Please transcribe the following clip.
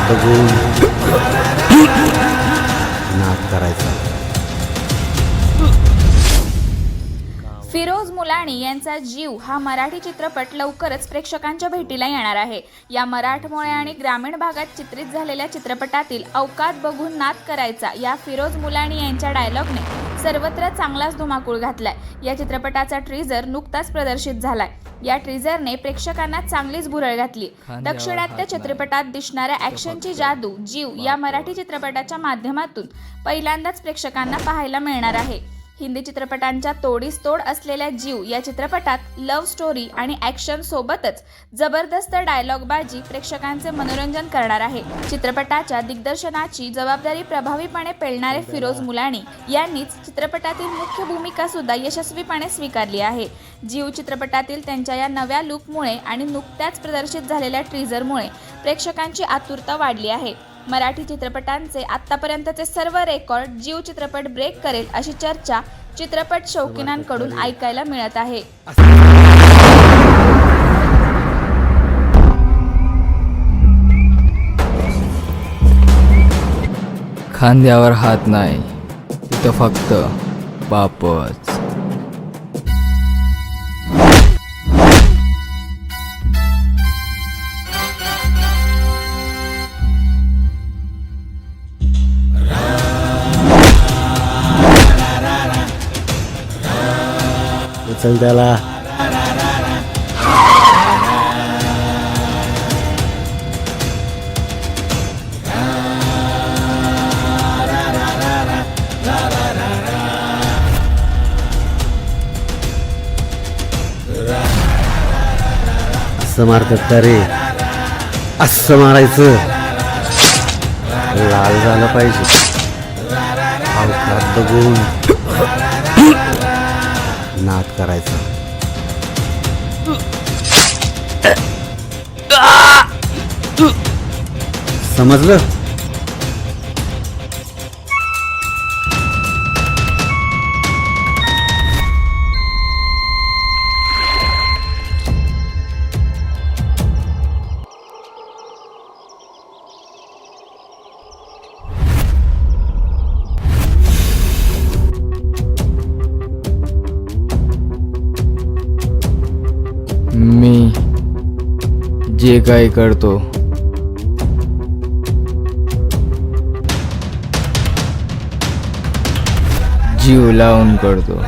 बघून नाद करायचा. फिरोज मुलाणी यांचा जीव हा मराठी चित्रपट लवकरच प्रेक्षकांच्या भेटीला येणार आहे. या मराठमोळे आणि ग्रामीण भागात चित्रित झालेल्या चित्रपटातील अवकात बघून नाद करायचा या फिरोज मुलाणी यांच्या डायलॉगने सर्वत्र चांगलाच धुमाकूळ घातलाय. या चित्रपटाचा ट्रीजर नुकताच प्रदर्शित झालाय. या ट्रीजरने प्रेक्षकांना चांगलीच भुरळ घातली. दक्षिणात्य चित्रपटात दिसणाऱ्या ॲक्शनची जादू जीव या मराठी चित्रपटाच्या माध्यमातून पहिल्यांदाच प्रेक्षकांना पाहायला मिळणार आहे. हिंदी चित्रपटांच्या तोडीस तोड असलेल्या जीव या चित्रपटात लव्ह स्टोरी आणि ॲक्शन सोबतच जबरदस्त डायलॉगबाजी प्रेक्षकांचे मनोरंजन करणार आहे. चित्रपटाच्या दिग्दर्शनाची जबाबदारी प्रभावीपणे पेलणारे फिरोज मुलाणी यांनीच चित्रपटातील मुख्य भूमिका सुद्धा यशस्वीपणे स्वीकारली आहे. जीव चित्रपटातील त्यांच्या या नव्या लुकमुळे आणि नुकत्याच प्रदर्शित झालेल्या ट्रीजरमुळे प्रेक्षकांची आतुरता वाढली आहे. मराठी चित्रपटांचे आत्तापर्यंतचे सर्व रेकॉर्ड जीव चित्रपट ब्रेक करेल अशी चर्चा चित्रपट शौकीनांकडून ऐकायला मिळत आहे. खांद्यावर हात नाही, तिथं फक्त बापच. उचल त्याला. असं मारतात का रे? असं मारायचं. लाल झालं पाहिजे. अवकात बघून नाद करायचा. समजलं? मी जे काही करतो जीव लावून करतो.